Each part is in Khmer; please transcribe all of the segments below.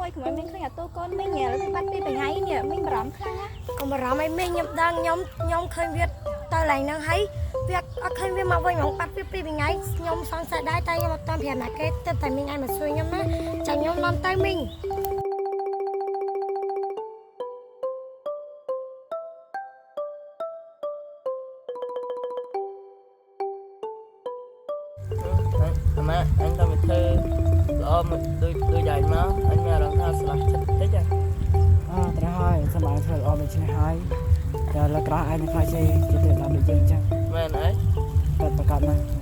ហើយខ្ញុំមិនឃើញអាទូកូនមីងញ៉ែទៅបាត់ពីថ្ងៃនេះមីងបារម្ភខ្លាំងណាស់កុំបារម្ភអីមីងខ្ញុំដឹងខ្ញុំឃើញវាទៅឡើងហ្នឹងហើយវាអត់ឃើញវាមកវិញហ្មងបាត់ពីថ្ងៃខ្ញុំសង្ស័យដែរតែខ្ញុំអត់តាមប្រាប់ណាគេទៅតែមីងឯងមកជួយខ្ញុំណាចាខ្ញុំនាំទៅមីងម៉ាអញទៅមកធ្វើល្អមកដូចយ៉ាងមកអញមានអារម្មណ៍ថាស្លាប់ចិត្តតិចហ្នឹងត្រូវហើយសម្រាប់ធ្វើល្អដូចនេះហើយតែលើក្រោយអញខ្លាចជាទៅដល់ដូចយើងអញ្ចឹងមែនអីប្រកាសណាស់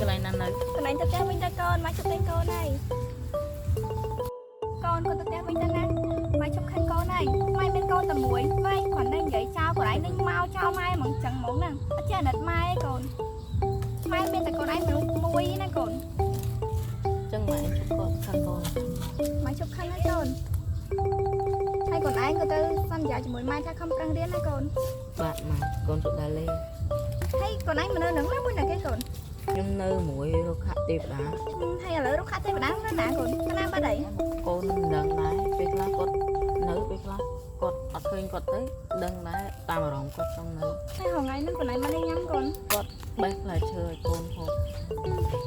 កន្លែងណានៅកន្លែងទៅផ្ទះវិញទៅកូនមកជប់វិញកូនហើយកូនទៅផ្ទះវិញទៅណាមកជប់ខិនកូនហើយម៉ែមានកូនតែមួយម៉ែគ្រាន់តែនិយាយចោលកូនឯងនឹងមកចោលម៉ែហ្មងចឹងហ្មងណាអត់ចេះអាណិតម៉ែកូនម៉ែមានតែកូនឯងមនុស្សមួយណាកូនចឹងម៉ែជប់គាត់ខាងកូនម៉ែជប់ខិនហើយកូនហើយកូនឯងក៏ទៅសន្យាជាមួយម៉ែថាខំប្រឹងរៀនណាកូនបាទម៉ែកូនទៅដែរលេងហើយកូនឯងមកនៅនឹងណាមួយណាគេកូនខ្ញុំនៅមួយរុក្ខទេវតាហើយឥឡូវរុក្ខទេវតានៅណាកូនកណាបាត់អីកូនមិនដឹងដែរពេលខ្លះគាត់នៅពេលខ្លះគាត់អត់ឃើញគាត់ទៅដឹងដែរតាមអារម្មណ៍គាត់ចង់នៅហើយហងៃហ្នឹងកូនឯងមកញ៉ាំកូនគាត់បេះផ្លែឈើឲ្យកូនហូប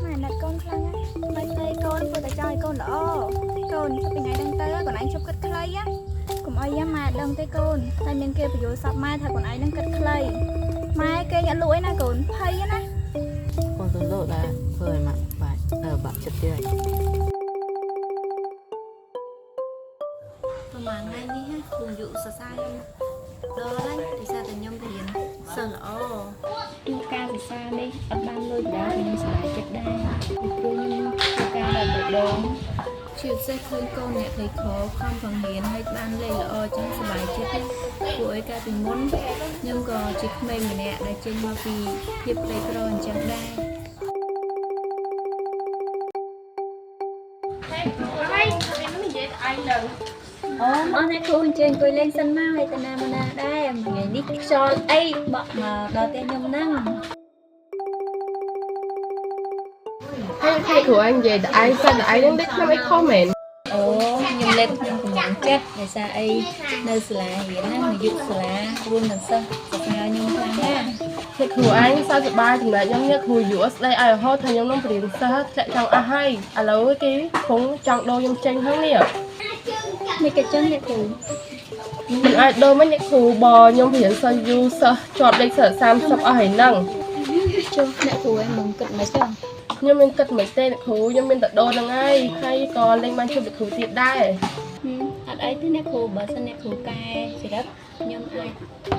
ម៉ែណាត់កូនខ្លាំងណាស់មិនឃើញកូនព្រោះតែចង់ឲ្យកូនល្អកូនពីថ្ងៃហ្នឹងទៅកូនឯងជប់គិតខ្លីណាកុំអីម៉ែដឹងទេកូនតែមានគេបញ្យល់សពម៉ែថាកូនឯងហ្នឹងគិតខ្លីម៉ែគេអត់លក់ឯណាកូនភ័យណាកូនទៅលក់ដែរធ្វើឲ្យម៉ាក់បាក់ចិត្តទៀតប្រហែលថ្ងៃនេះគ្រូយុសរសើរដល់ហើយដោយសារតែខ្ញុំរៀនសិស្សល្អទូការសរសើរនេះអត់បានលុយដែរខ្ញុំសប្បាយចិត្តដែរពីព្រោះខ្ញុំធ្វើការដល់បដងជាពិសេសឃើញកូនអ្នកខ្លីខខំប្រឹងរៀនហើយបានលេខល្អចឹងសប្បាយចិត្តទេព្រោះឯកាលពីមុនខ្ញុំក៏ជាក្មេងម្នាក់ដែលចេញមកពីភាពក្រីក្រអញ្ចឹងដែរអូអរអ្នកគ្រូអញ្ជើញអង្គុយលេងសិនមកហើយតាណាមកណាដែរថ្ងៃនេះខ្យល់អីបក់មកដល់ផ្ទះខ្ញុំហ្នឹងហើយគ្រូអញនិយាយតែឯងសិនតែឯងនឹងដូចខ្ញុំអីខុសមែនអូខ្ញុំលេបខ្ញុំកំពុងចិត្តដោយសារអីនៅសាលារៀនណាមកយុសាលារួមនឹងសិស្សសរសើរខ្ញុំខ្លាំងណាស់គឺគ្រូអញសើចសប្បាយចំណែកខ្ញុំនេះគ្រូយុស្ដីឲ្យរហូតថាខ្ញុំនឹងបរៀនសិស្សធ្លាក់ចង់អស់ហើយឥឡូវគេគង់ចង់ដូរខ្ញុំចេញហ្នឹងនេះមិនក៏ចឹងអ្នកគ្រូមិនអាចដូរមិនអ្នកគ្រូបើខ្ញុំបរៀនសិស្សយូរសិស្សជាប់លេខសិស្ស30អស់ហើយហ្នឹងចុះអ្នកគ្រូឯងមិនគិតមិនចឹងខ្ញុំមានគិតមិនទេអ្នកគ្រូខ្ញុំមានតែដូរហ្នឹងហើយក៏លេងបានជួបអ្នកគ្រូទៀតដែរអត់អីទេអ្នកគ្រូបើសិនអ្នកគ្រូកែសិរិទ្ធខ្ញុំអាច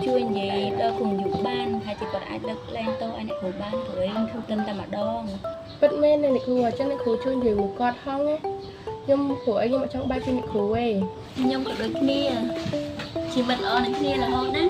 ជួយនិយាយដល់គ្រូយុបានហើយជាគាត់អាចលើកលែងតោឲ្យអ្នកគ្រូបានព្រោះឯងគ្រូទិនតែម្ដងពិតមែនអ្នកគ្រូអញ្ចឹងអ្នកគ្រូជួយនិយាយមួយគាត់ហងខ្ញុំព្រោះអីខ្ញុំអត់ចង់បែកពីអ្នកគ្រូទេខ្ញុំក៏ដូចគ្នាជីវិតល្អនឹងគ្នារហូតណា